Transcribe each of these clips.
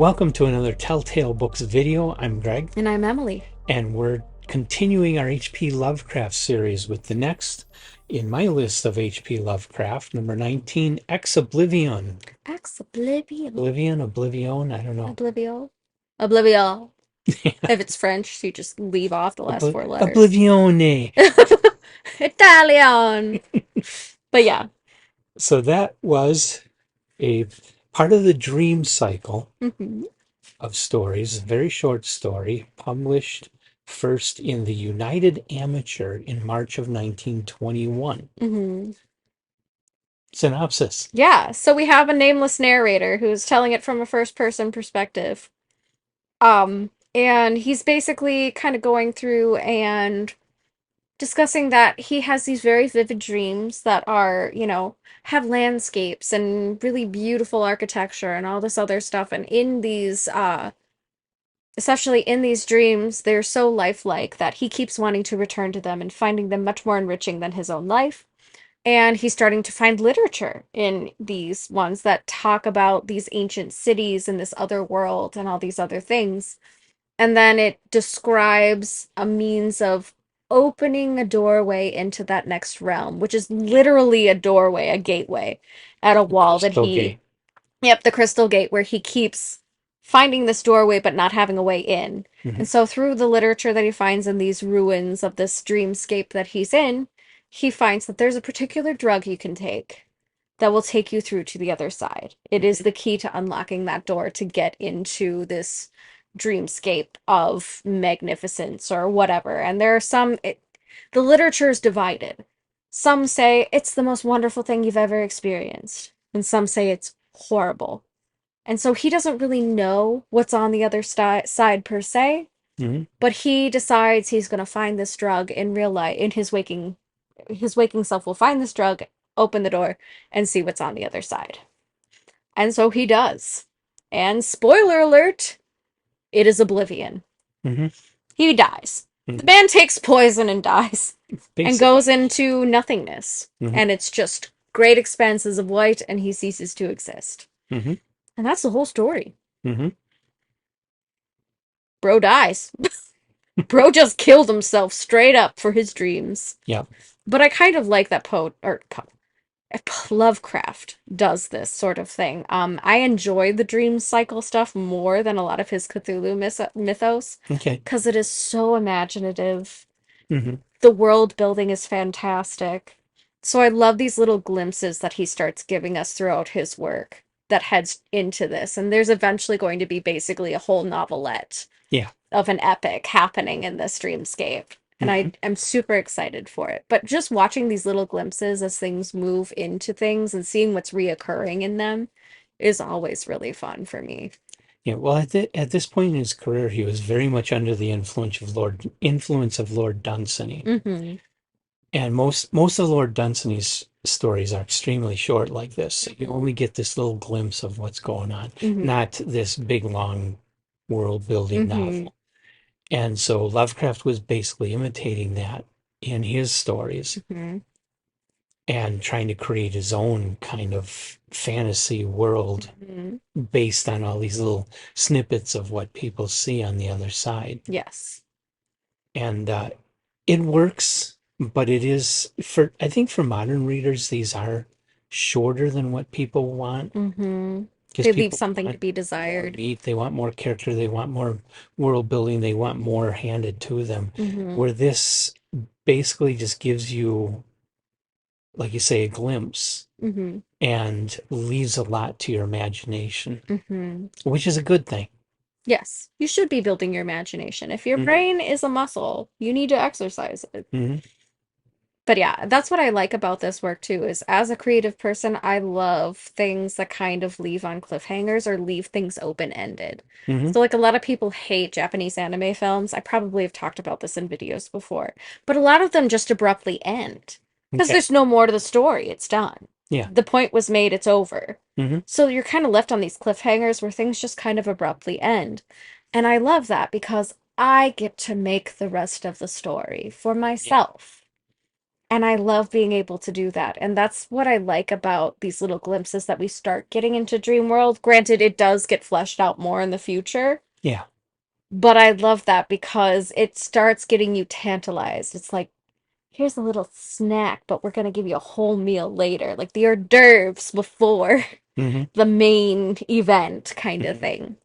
Welcome to another Telltale Books video. I'm Greg, And I'm Emily. and we're continuing our H.P. Lovecraft series with the next in my list of H.P. Lovecraft, number 19, Ex Oblivion. Ex Oblivion. Oblivion, I don't know. Oblivio. Oblivio. If it's French, you just leave off the last four letters. Oblivione. Italian. But yeah. So that was a part of the dream cycle hmm of stories, a very short story, published first in the United Amateur in March of 1921. hmm Synopsis. Yeah. So we have a nameless narrator who's telling it from a first person perspective. And he's basically kind of going through and discussing that he has these very vivid dreams that are, have landscapes and really beautiful architecture and all this other stuff. And in these, especially in these dreams, they're so lifelike that he keeps wanting to return to them and finding them much more enriching than his own life. And he's starting to find literature in these ones that talk about these ancient cities and this other world and all these other things. And then it describes a means of opening a doorway into that next realm, which is literally a doorway, a gateway at a wall that Crystal Gate. yep, the crystal gate, where he keeps finding this doorway but not having a way in. Mhm. And so through the literature that he finds in these ruins of this dreamscape that he's in, he finds that there's a particular drug you can take that will take you through to the other side. It is the key to unlocking that door to get into this dreamscape of magnificence or whatever. And there are the literature is divided. Some say it's the most wonderful thing you've ever experienced, and some say it's horrible. And so he doesn't really know what's on the other side per se, Mhm. but he decides he's going to find this drug in real life. In his waking self will find this drug, open the door, and see what's on the other side. And so he does. And spoiler alert, it is Oblivion. Mhm. He dies. The Mhm. man takes poison and dies and Basically. goes into nothingness. Mhm. And it's just great expanses of light, and he ceases to exist. Mhm. And that's the whole story. Mhm. Bro dies. Bro just killed himself straight up for his dreams. Yeah. But I kind of like that Lovecraft does this sort of thing. I enjoy the dream cycle stuff more than a lot of his Cthulhu mythos Okay. because it is so imaginative. Mhm. The world building is fantastic. So I love these little glimpses that he starts giving us throughout his work that heads into this. And there's eventually going to be basically a whole novelette Yeah. of an epic happening in this dreamscape. And I Mhm. am super excited for it. But just watching these little glimpses as things move into things and seeing what's reoccurring in them is always really fun for me. Yeah. Well, at this point in his career, he was very much under the influence of Lord Dunsany, Mm-hmm. and most of Lord Dunsany's stories are extremely short like this. So you only get this little glimpse of what's going on, Mm-hmm. not this big long world building Mm-hmm. novel. And so Lovecraft was basically imitating that in his stories Mm-hmm. and trying to create his own kind of fantasy world Mm-hmm. based on all these little snippets of what people see on the other side. Yes. And it works, but it is I think for modern readers, these are shorter than what people want Mm-hmm. because They leave people something to want be more desired. meat, they want more character, they want more world building, they want more handed to them. Mm-hmm. Where this basically just gives you, like you say, a glimpse Mm-hmm. and leaves a lot to your imagination, Mm-hmm. which is a good thing. Yes, you should be building your imagination. If your Hmm. brain is a muscle, you need to exercise it. Hmm. But yeah, that's what I like about this work too, is as a creative person, I love things that kind of leave on cliffhangers or leave things open-ended. Hmm. So like a lot of people hate Japanese anime films. I probably have talked about this in videos before, but a lot of them just abruptly end because Okay. there's no more to the story. It's done. Yeah. The point was made, it's over. Hmm. So you're kind of left on these cliffhangers where things just kind of abruptly end. And I love that because I get to make the rest of the story for Yeah. myself. And I love being able to do that. And that's what I like about these little glimpses that we start getting into Dream World. Granted, it does get fleshed out more in the future, Yeah. but I love that because it starts getting you tantalized. It's like, here's a little snack, but we're going to give you a whole meal later, like the hors d'oeuvres before Hmm. the main event kind of thing.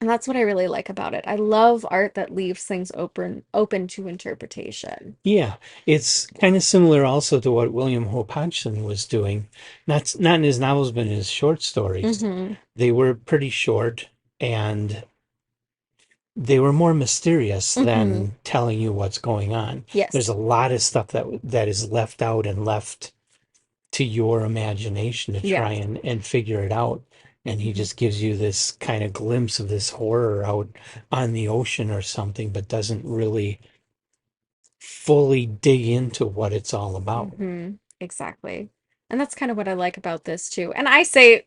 And that's what I really like about it. I love art that leaves things open to interpretation. Yeah, it's kind of similar also to what William Hope Hodgson was doing. Not in his novels, but in his short stories. Mm-hmm. They were pretty short and they were more mysterious Mm-hmm. than telling you what's going on. There's Yes. a lot of stuff that is left out and left to your imagination to try Yeah. and figure it out. And he Mhm. just gives you this kind of glimpse of this horror out on the ocean or something, but doesn't really fully dig into what it's all about. Exactly. And that's kind of what I like about this too. And I say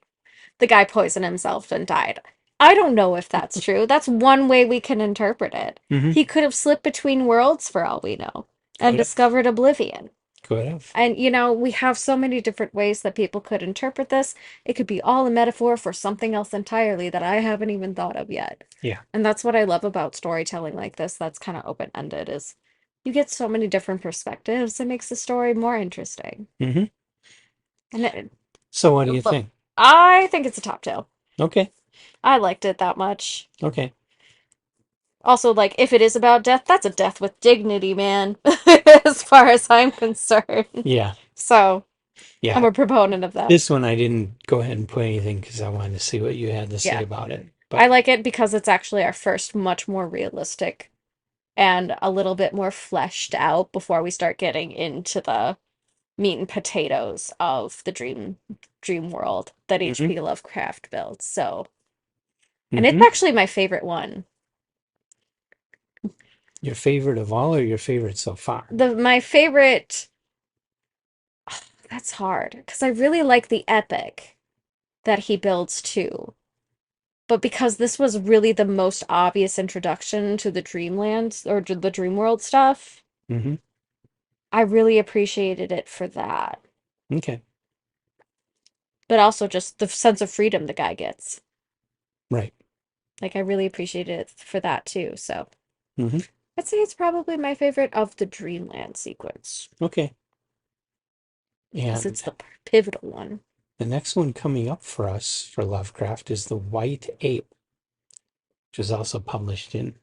the guy poisoned himself and died. I don't know if that's true. That's one way we can interpret it. Hmm. He could have slipped between worlds for all we know and Could have. discovered Oblivion. Could have. And we have so many different ways that people could interpret this. It could be all a metaphor for something else entirely that I haven't even thought of yet. Yeah. And that's what I love about storytelling like this that's kind of open-ended is you get so many different perspectives. It makes the story more interesting. Hmm. And it, So what do you look, think? I think it's a top two. Okay. I liked it that much. Okay. Also, like, if it is about death, that's a death with dignity, man, as far as I'm concerned. Yeah. So, I'm Yeah. a proponent of that. This one I didn't go ahead and put anything because I wanted to see what you had to say Yeah. about it. I But like it because it's actually our first much more realistic and a little bit more fleshed out before we start getting into the meat and potatoes of the dream world that hmm. H.P. Lovecraft built. So, and it's Hmm. actually my favorite one. Your favorite of all or your favorite so far? The my favorite, that's hard because I really like the epic that he builds too. But because this was really the most obvious introduction to the Dreamland or to the Dream World stuff, Hmm. I really appreciated it for that. Okay. But also just the sense of freedom the guy gets. Right. Like I really appreciated it for that too. So Hmm. I'd say it's probably my favorite of the Dreamland sequence Okay. because And it's the pivotal one. the next one coming up for us for Lovecraft is The White Ape, which was also published in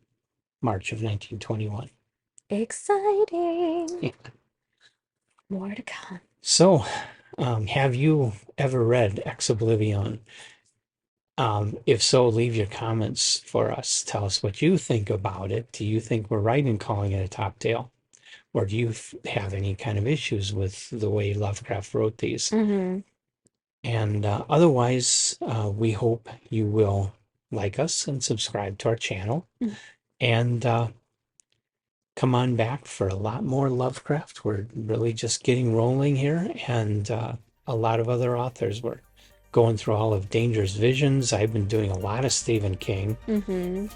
March of 1921. Exciting. Yeah. More to come. So, have you ever read Ex Oblivion? If so, leave your comments for us. Tell us what you think about it. Do you think we're right in calling it a top tale? Or do you have any kind of issues with the way Lovecraft wrote these? Mm-hmm. And otherwise, we hope you will like us and subscribe to our channel and come on back for a lot more Lovecraft. We're really just getting rolling here, and a lot of other authors. We're going through all of Dangerous Visions. I've been doing a lot of Stephen King Mm-hmm.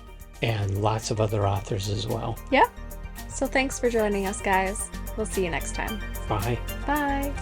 and lots of other authors as well. Yeah. So thanks for joining us, guys. We'll see you next time. Bye. Bye.